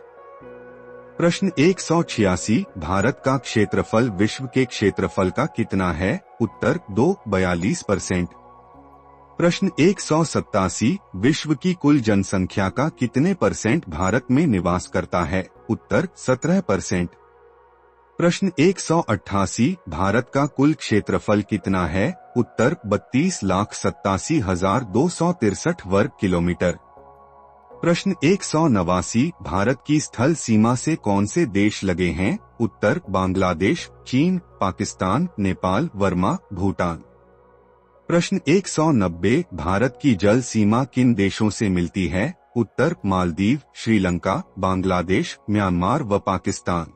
प्रश्न 186, भारत का क्षेत्रफल विश्व के क्षेत्रफल का कितना है? उत्तर 42%। प्रश्न 187, विश्व की कुल जनसंख्या का कितने % भारत में निवास करता है? उत्तर 17%। प्रश्न 188, भारत का कुल क्षेत्रफल कितना है? उत्तर 32,87,263 वर्ग किलोमीटर। प्रश्न 189, भारत की स्थल सीमा से कौन से देश लगे हैं? उत्तर बांग्लादेश, चीन, पाकिस्तान, नेपाल, बर्मा, भूटान। प्रश्न 190 भारत की जल सीमा किन देशों से मिलती है? उत्तर मालदीव, श्रीलंका, बांग्लादेश, म्यांमार व पाकिस्तान।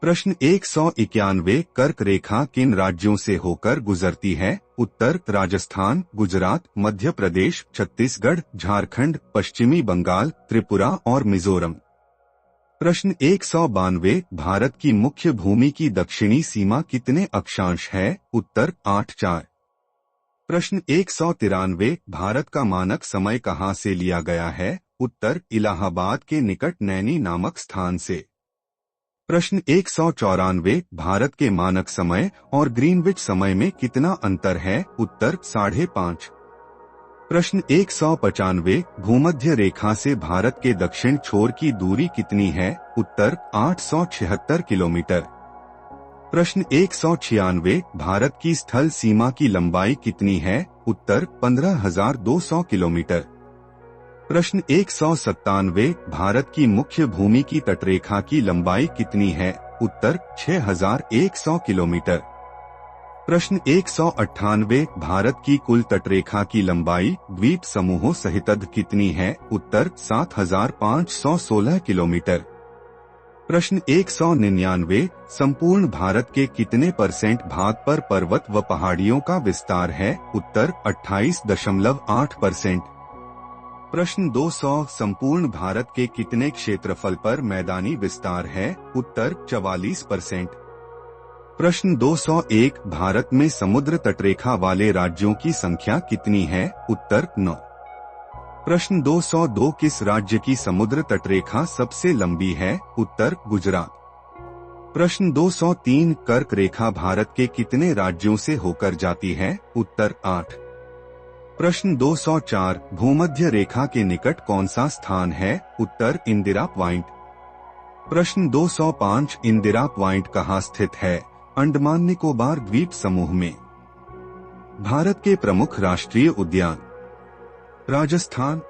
प्रश्न 191 कर्क रेखा किन राज्यों से होकर गुजरती है? उत्तर राजस्थान, गुजरात, मध्य प्रदेश, छत्तीसगढ़, झारखंड, पश्चिमी बंगाल, त्रिपुरा और मिजोरम। प्रश्न 192 भारत की मुख्य भूमि की दक्षिणी सीमा कितने अक्षांश है? उत्तर 8/4। प्रश्न 193 भारत का मानक समय कहाँ से लिया गया है? उत्तर इलाहाबाद के निकट नैनी नामक स्थान से। प्रश्न 194 भारत के मानक समय और ग्रीनविच समय में कितना अंतर है? उत्तर 5.5। प्रश्न 195 भूमध्य रेखा से भारत के दक्षिण छोर की दूरी कितनी है? उत्तर 876 किलोमीटर। प्रश्न 196 भारत की स्थल सीमा की लंबाई कितनी है? उत्तर 15,200 किलोमीटर। प्रश्न 197 भारत की मुख्य भूमि की तटरेखा की लंबाई कितनी है? उत्तर 6,100 किलोमीटर। प्रश्न 198 भारत की कुल तटरेखा की लंबाई द्वीप समूहों सहित कितनी है? उत्तर 7,516 किलोमीटर। प्रश्न 199 संपूर्ण भारत के कितने % भाग पर पर्वत व पहाड़ियों का विस्तार है? उत्तर 28.8%। प्रश्न 200 संपूर्ण भारत के कितने क्षेत्रफल पर मैदानी विस्तार है? उत्तर 44%। प्रश्न 201 भारत में समुद्र तटरेखा वाले राज्यों की संख्या कितनी है? उत्तर 9। प्रश्न 202 किस राज्य की समुद्र तटरेखा सबसे लंबी है? उत्तर गुजरात। प्रश्न 203 कर्क रेखा भारत के कितने राज्यों से होकर जाती है? उत्तर 8। प्रश्न 204 भूमध्य रेखा के निकट कौन सा स्थान है? उत्तर इंदिरा पॉइंट। प्रश्न 205 इंदिरा पॉइंट कहाँ स्थित है? अंडमान निकोबार द्वीप समूह में। भारत के प्रमुख राष्ट्रीय उद्यान। राजस्थान।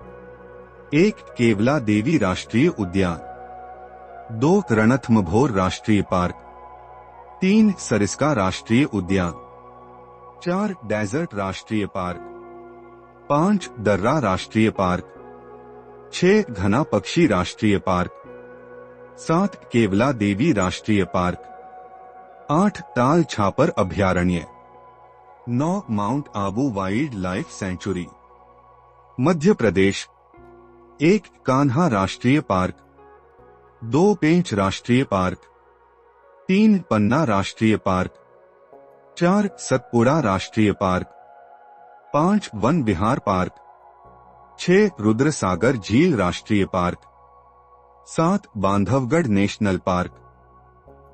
1 केवला देवी राष्ट्रीय उद्यान। 2 रणथंभौर राष्ट्रीय पार्क। 3 सरिस्का राष्ट्रीय उद्यान। 4 डेजर्ट राष्ट्रीय पार्क। 5 दर्रा राष्ट्रीय पार्क। 6 घना पक्षी राष्ट्रीय पार्क। 7 केवला देवी राष्ट्रीय पार्क। 8 ताल छापर अभयारण्य। 9 mount Abu wild life sanctuary. Madhya Pradesh. 1 Kanha राष्ट्रीय पार्क। 2 पेंच राष्ट्रीय पार्क। 3 पन्ना राष्ट्रीय पार्क। 4 सतपुड़ा राष्ट्रीय पार्क। 5 वन विहार पार्क। 6 रुद्रसागर झील राष्ट्रीय park. 7 Bandhavgarh national park.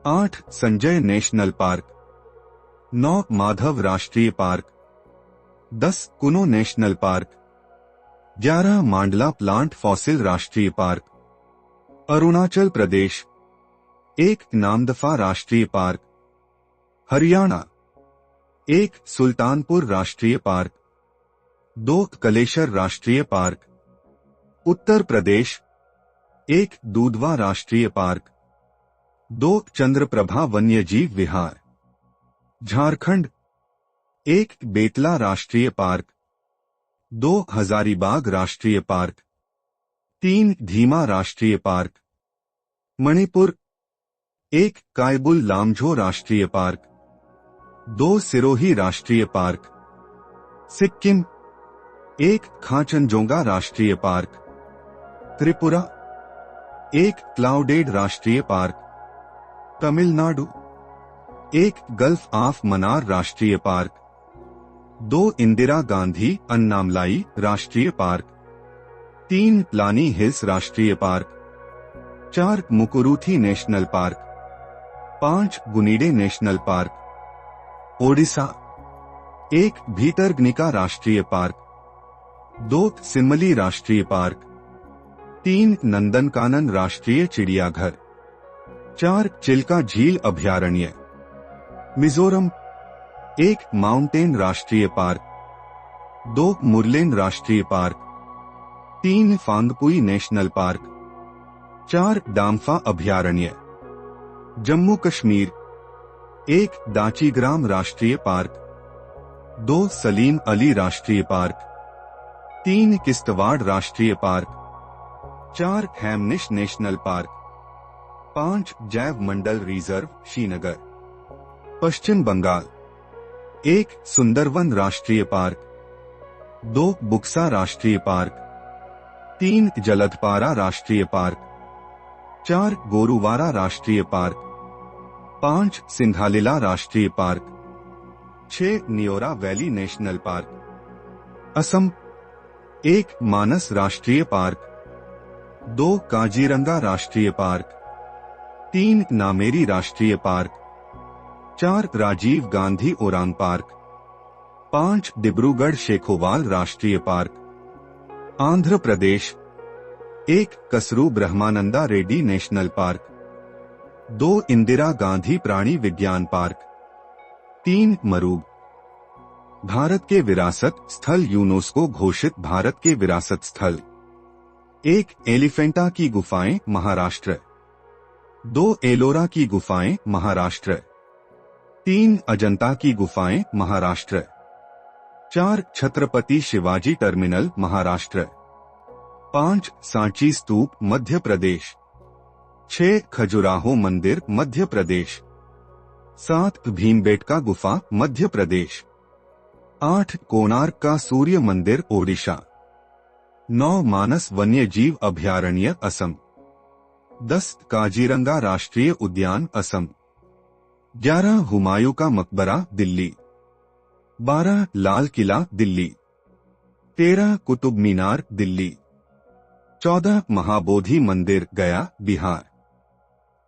8 Sanjay national park. 9 Madhav राष्ट्रीय पार्क। 10 कुनो नेशनल पार्क। 11 मांडला प्लांट फॉसिल राष्ट्रीय पार्क। अरुणाचल प्रदेश। 1 नामदफा राष्ट्रीय पार्क। हरियाणा। 1 सुल्तानपुर राष्ट्रीय पार्क। 2 कलेश्वर राष्ट्रीय पार्क। उत्तर प्रदेश। 1 दूधवा राष्ट्रीय पार्क। 2 चंद्रप्रभा वन्यजीव विहार। झारखंड। 1 बेतला राष्ट्रीय पार्क। 2 हजारीबाग राष्ट्रीय पार्क। 3 धीमा राष्ट्रीय पार्क। मणिपुर। 1 कायबुल लामझो राष्ट्रीय पार्क। 2 सिरोही राष्ट्रीय पार्क। सिक्किम। 1 खाचनजोंगा राष्ट्रीय पार्क। त्रिपुरा। 1 क्लाउडेड राष्ट्रीय park. Tamil Nadu. 1 gulf of Mannar राष्ट्रीय पार्क। 2 इंदिरा गांधी अन्नामलाई राष्ट्रीय पार्क। 3 प्लानी हिल्स राष्ट्रीय park. 4 Mukurthi national park. 5 Guindy national park. Odisha. 1 Bhitarkanika राष्ट्रीय पार्क। 2 सिमली राष्ट्रीय पार्क। 3 नंदनकानन राष्ट्रीय चिड़ियाघर। 4 चिल्का झील अभयारण्य। मिजोरम। 1 माउंटेन राष्ट्रीय पार्क। 2 मुरलेन राष्ट्रीय पार्क। 3 Phawngpui national park. 4 डाम्फा अभयारण्य। जम्मू कश्मीर। 1 दाचीग्राम राष्ट्रीय पार्क, 2 सलीम अली राष्ट्रीय पार्क, 3 किश्तवाड़ राष्ट्रीय पार्क, 4 हैमनिश नेशनल पार्क, 5 जैव मंडल रिजर्व श्रीनगर। पश्चिम बंगाल। 1 सुंदरवन राष्ट्रीय पार्क, 2 बुक्सा राष्ट्रीय पार्क, 3 जलदपारा राष्ट्रीय पार्क, 4 गोरुवारा राष्ट्रीय पार्क, 5 सिंघालीला राष्ट्रीय park, 6 Neora valley national park. Assam. 1 मानस राष्ट्रीय पार्क, 2 काजीरंगा राष्ट्रीय पार्क, 3 नामेरी राष्ट्रीय पार्क, 4 राजीव गांधी ओरांग पार्क, 5 डिब्रूगढ़ शेखोवाल राष्ट्रीय park. Andhra Pradesh. 1 कसरू Brahmananda Reddy national park, 2 Indira Gandhi प्राणी विज्ञान पार्क, 3 मरूग। भारत के विरासत स्थल यूनेस्को घोषित भारत के विरासत स्थल। 1 एलिफेंटा की गुफाएं महाराष्ट्र, 2 एलोरा की गुफाएं महाराष्ट्र, 3 अजंता की गुफाएं महाराष्ट्र, 4 छत्रपति शिवाजी टर्मिनल महाराष्ट्र, 5 सांची स्तूप मध्य प्रदेश, 6 खजुराहो मंदिर मध्य प्रदेश, 7 भीमबेटका गुफा मध्य प्रदेश, 8 कोणार्क का सूर्य मंदिर ओडिशा, 9 मानस वन्यजीव अभयारण्य असम, 10 काजीरंगा राष्ट्रीय उद्यान असम, 11 हुमायूं का मकबरा दिल्ली, 12 लाल किला दिल्ली, 13 कुतुब मीनार दिल्ली, 14 महाबोधि मंदिर गया बिहार,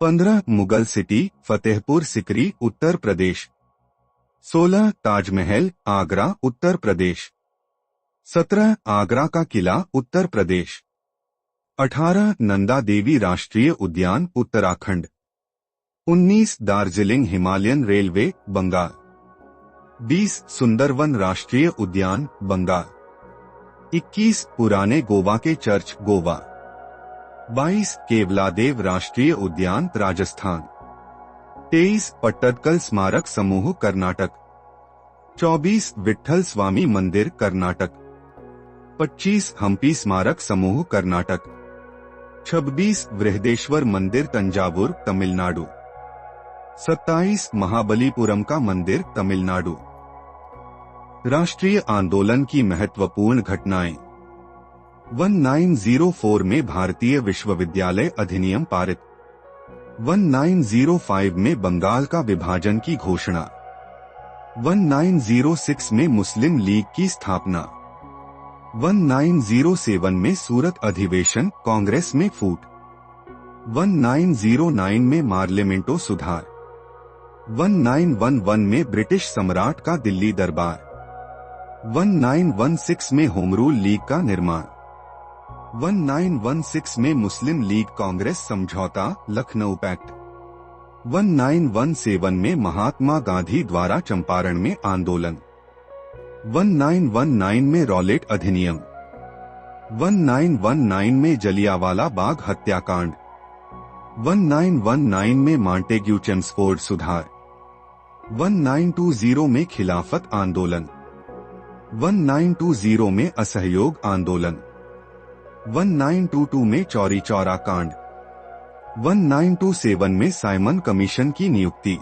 15 मुगल सिटी फतेहपुर सिकरी उत्तर प्रदेश, 16 ताजमहल आगरा उत्तर प्रदेश, 17 आगरा का किला उत्तर प्रदेश, 18 नंदा देवी राष्ट्रीय उद्यान उत्तराखंड, 19 दार्जिलिंग हिमालयन रेलवे बंगाल, 20 सुंदरवन राष्ट्रीय उद्यान बंगाल, 21 पुराने गोवा के चर्च गोवा, 22 केवलादेव राष्ट्रीय उद्यान राजस्थान, 23 पट्टदकल स्मारक समूह कर्नाटक, 24 विट्ठल स्वामी मंदिर कर्नाटक, 25 हम्पी स्मारक समूह कर्नाटक, 26 बृहदेश्वर मंदिर तंजावुर तमिलनाडु, 27 महाबलीपुरम का मंदिर तमिलनाडु। राष्ट्रीय आंदोलन की महत्वपूर्ण घटनाएं। 1904 में भारतीय विश्वविद्यालय अधिनियम पारित, 1905 में बंगाल का विभाजन की घोषणा, 1906 में मुस्लिम लीग की स्थापना, 1907 में सूरत अधिवेशन कांग्रेस में फूट, 1909 में पार्लियामेंटो सुधार, 1911 में ब्रिटिश सम्राट का दिल्ली दरबार, 1916 में होम रूल लीग का निर्माण, 1916 में मुस्लिम लीग कांग्रेस समझौता लखनऊ पैक्ट, 1917 में महात्मा गांधी द्वारा चंपारण में आंदोलन, 1919 में रॉलेट अधिनियम, 1919 में जलियांवाला बाग हत्याकांड, 1919 में मॉन्टेग्यू चेम्सफोर्ड सुधार, 1920 में खिलाफत आंदोलन, 1920 में असहयोग आंदोलन, 1922 में चौरी चौरा कांड, 1927 में साइमन कमीशन की नियुक्ति,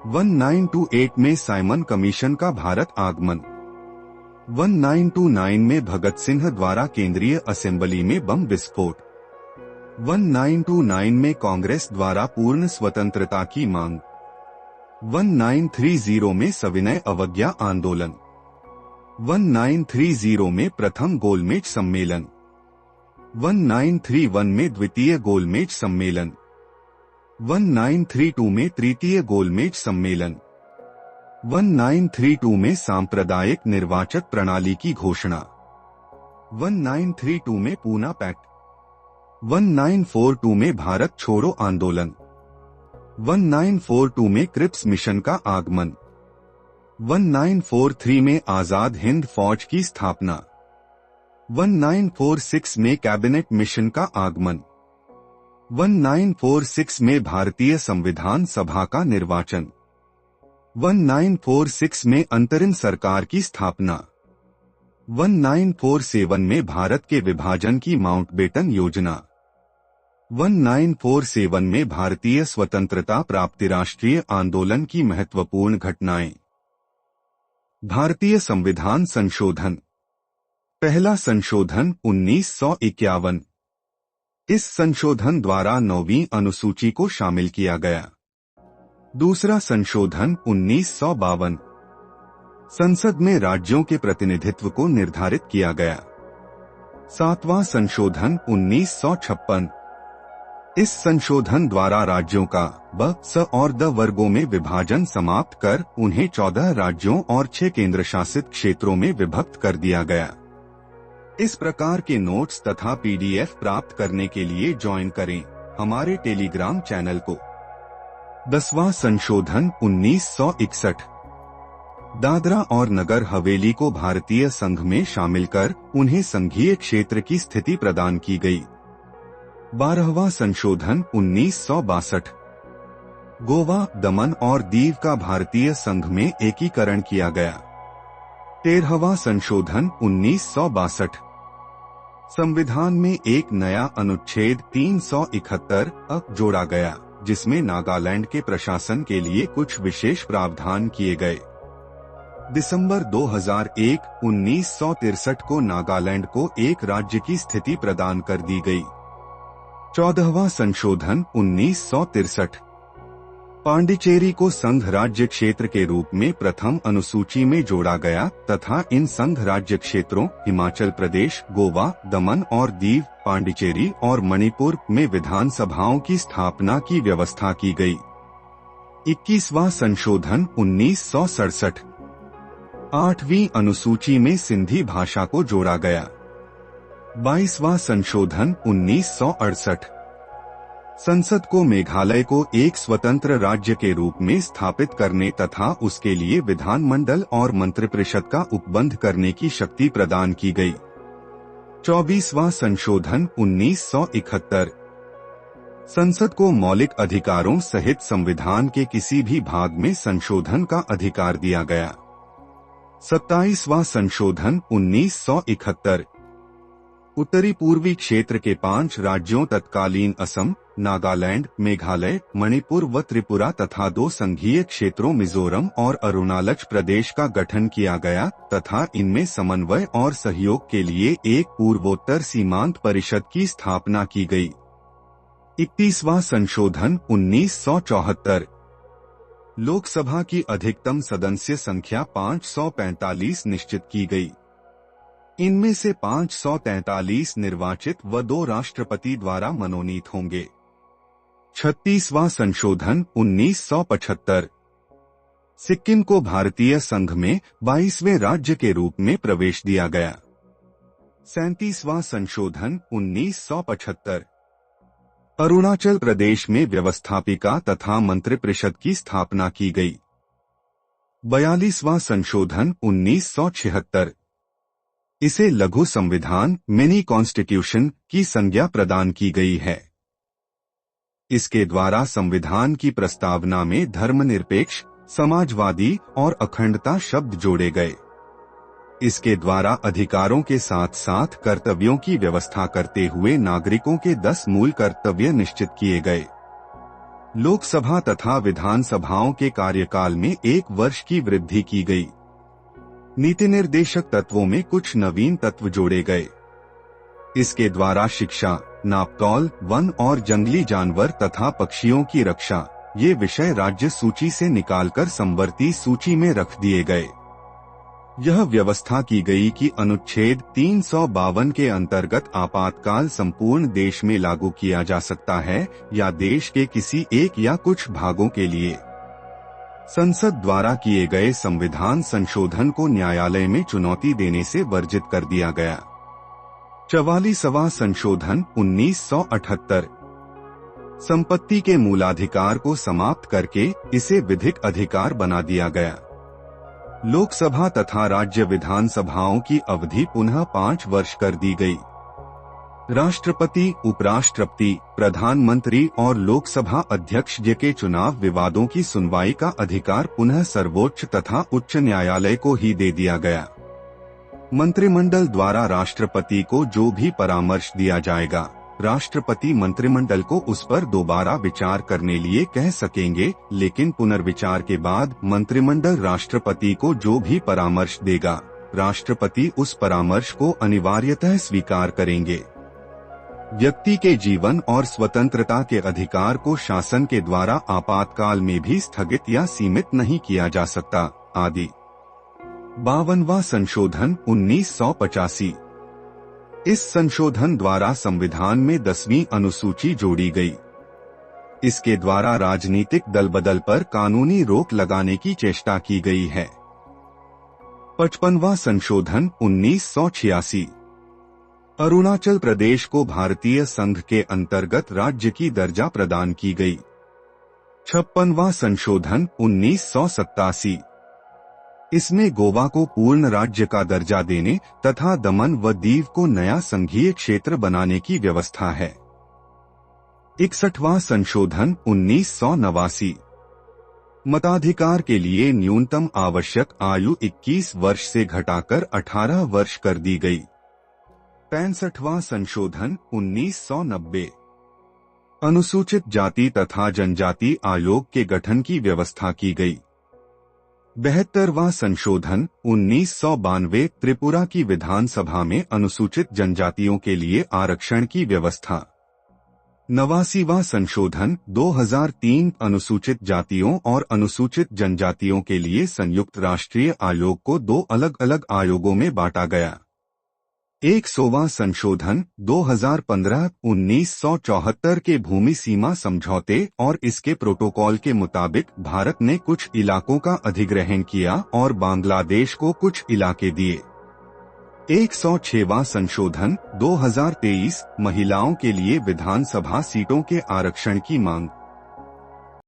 1928 में साइमन कमीशन का भारत आगमन, 1929 में भगत सिंह द्वारा केंद्रीय असेंबली में बम विस्फोट, 1929 में कांग्रेस द्वारा पूर्ण स्वतंत्रता की मांग, 1930 में सविनय अवज्ञा आंदोलन, 1930 में प्रथम गोलमेज सम्मेलन, 1931 में द्वितीय गोलमेज सम्मेलन, 1932 में तृतीय गोलमेज सम्मेलन, 1932 में सांप्रदायिक निर्वाचक प्रणाली की घोषणा, 1932 में पूना पैक्ट, 1942 में भारत छोड़ो आंदोलन, 1942 में क्रिप्स मिशन का आगमन, 1943 में आजाद हिंद फौज की स्थापना, 1946 में कैबिनेट मिशन का आगमन, 1946 में भारतीय संविधान सभा का निर्वाचन। 1946 में अंतरिम सरकार की स्थापना। 1947 में भारत के विभाजन की माउंटबेटन योजना। 1947 में भारतीय स्वतंत्रता प्राप्ति राष्ट्रीय आंदोलन की महत्वपूर्ण घटनाएं। भारतीय संविधान संशोधन। पहला संशोधन 1951। इस संशोधन द्वारा 9वीं अनुसूची को शामिल किया गया। दूसरा संशोधन 1952। संसद में राज्यों के प्रतिनिधित्व को निर्धारित किया गया। 7वां संशोधन 1956। इस संशोधन द्वारा राज्यों का ब, स और द वर्गों में विभाजन समाप्त कर उन्हें 14 राज्यों और 6 केंद्र शासित क्षेत्रों में विभक्त कर दिया गया। इस प्रकार के नोट्स तथा पीडीएफ प्राप्त करने के लिए ज्वाइन करें हमारे टेलीग्राम चैनल को। 10वां संशोधन 1961। दादरा और नगर हवेली को भारतीय संघ में शामिल कर उन्हें संघीय क्षेत्र की स्थिति प्रदान की गई। 12वां संशोधन 1962। गोवा, दमन और दीव का भारतीय संघ में एकीकरण किया गया। 13वां संशोधन 1962। संविधान में एक नया अनुच्छेद 371 अ जोड़ा गया, जिसमें नागालैंड के प्रशासन के लिए कुछ विशेष प्रावधान किए गए। दिसंबर 2001 1963 को नागालैंड को एक राज्य की स्थिति प्रदान कर दी गई। 14वां संशोधन 1963। पांडिचेरी को संघ राज्य क्षेत्र के रूप में प्रथम अनुसूची में जोड़ा गया तथा इन संघ राज्य क्षेत्रों हिमाचल प्रदेश, गोवा, दमन और दीव, पांडिचेरी और मणिपुर में विधानसभाओं की स्थापना की व्यवस्था की गई। 21वां संशोधन 1967। 8वीं अनुसूची में सिंधी भाषा को जोड़ा गया। 22वां संशोधन 1968। संसद को मेघालय को एक स्वतंत्र राज्य के रूप में स्थापित करने तथा उसके लिए विधानमंडल और मंत्रिपरिषद का उपबंध करने की शक्ति प्रदान की गई। 24वां संशोधन 1971। संसद को मौलिक अधिकारों सहित संविधान के किसी भी भाग में संशोधन का अधिकार दिया गया। 27वां संशोधन 1971। उत्तरी पूर्वी क्षेत्र के 5 राज्यों तत्कालीन असम, नागालैंड, मेघालय, मणिपुर व त्रिपुरा तथा 2 संघीय क्षेत्रों मिजोरम और अरुणाचल प्रदेश का गठन किया गया तथा इनमें समन्वय और सहयोग के लिए एक पूर्वोत्तर सीमांत परिषद की स्थापना की गई। 31वां संशोधन 1974। लोकसभा की अधिकतम सदस्य संख्या 545 निश्चित की गई। इनमें से 543 निर्वाचित व 2 राष्ट्रपति द्वारा मनोनीत होंगे। 36वां संशोधन 1975। सिक्किम को भारतीय संघ में 22वें राज्य के रूप में प्रवेश दिया गया। 37वां संशोधन 1975। अरुणाचल प्रदेश में व्यवस्थापिका तथा मंत्रिपरिषद की स्थापना की गई। 42वां संशोधन 1976। इसे लघु संविधान मिनी कॉन्स्टिट्यूशन की संज्ञा प्रदान की गई है। इसके द्वारा संविधान की प्रस्तावना में धर्मनिरपेक्ष, समाजवादी और अखंडता शब्द जोड़े गए। इसके द्वारा अधिकारों के साथ साथ कर्तव्यों की व्यवस्था करते हुए नागरिकों के 10 मूल कर्तव्य निश्चित किए गए। लोकसभा तथा विधानसभाओं के कार्यकाल में 1 वर्ष की वृद्धि की गई। नीति निर्देशक तत्वों में कुछ नवीन तत्व जोड़े गए। इसके द्वारा शिक्षा, नापतौल, वन और जंगली जानवर तथा पक्षियों की रक्षा ये विषय राज्य सूची से निकालकर समवर्ती सूची में रख दिए गए। यह व्यवस्था की गई कि अनुच्छेद 352 के अंतर्गत आपातकाल संपूर्ण देश में लागू किया जा सकता है या देश के किसी एक या कुछ भागों के लिए। संसद द्वारा किए गए संविधान संशोधन को न्यायालय में चुनौती देने से वर्जित कर दिया गया। 44वां संशोधन 1978। संपत्ति के मूलाधिकार को समाप्त करके इसे विधिक अधिकार बना दिया गया। लोकसभा तथा राज्य विधानसभाओं की अवधि पुनः 5 वर्ष कर दी गई। राष्ट्रपति, उपराष्ट्रपति, प्रधानमंत्री और लोकसभा अध्यक्ष के चुनाव विवादों की सुनवाई का अधिकार पुनः सर्वोच्च तथा उच्च न्यायालय को ही दे दिया गया। मंत्रिमंडल द्वारा राष्ट्रपति को जो भी परामर्श दिया जाएगा, राष्ट्रपति मंत्रिमंडल को उस पर दोबारा विचार करने लिए कह सकेंगे, लेकिन पुनर्विचार के बाद मंत्रिमंडल राष्ट्रपति को जो भी परामर्श देगा, राष्ट्रपति उस परामर्श को अनिवार्यतः स्वीकार करेंगे। व्यक्ति के जीवन और स्वतंत्रता के अधिकार को शासन के द्वारा आपातकाल में भी स्थगित या सीमित नहीं किया जा सकता, आदि। 52वां संशोधन 1985। इस संशोधन द्वारा संविधान में 10वीं अनुसूची जोड़ी गई। इसके द्वारा राजनीतिक दलबदल पर कानूनी रोक लगाने की चेष्टा की गई है। 55वां संशोधन 1986। अरुणाचल प्रदेश को भारतीय संघ के अंतर्गत राज्य की दर्जा प्रदान की गई। 56वां संशोधन 1987। इसमें गोवा को पूर्ण राज्य का दर्जा देने तथा दमन व दीव को नया संघीय क्षेत्र बनाने की व्यवस्था है। 61वां संशोधन 1989। मताधिकार के लिए न्यूनतम आवश्यक आयु 21 वर्ष से घटाकर 18 वर्ष कर दी गई। 65वां संशोधन 1990। अनुसूचित जाति तथा जनजाति आयोग के गठन की व्यवस्था की गई। 72वां संशोधन 1992। त्रिपुरा की विधानसभा में अनुसूचित जनजातियों के लिए आरक्षण की व्यवस्था। 89वां संशोधन 2003। अनुसूचित जातियों और अनुसूचित जनजातियों के लिए संयुक्त राष्ट्रीय आयोग को 2 अलग अलग आयोगों में बांटा गया। 100वां संशोधन 2015। 1974 के भूमि सीमा समझौते और इसके प्रोटोकॉल के मुताबिक भारत ने कुछ इलाकों का अधिग्रहण किया और बांग्लादेश को कुछ इलाके दिए। 106वां संशोधन 2023। महिलाओं के लिए विधानसभा सीटों के आरक्षण की मांग।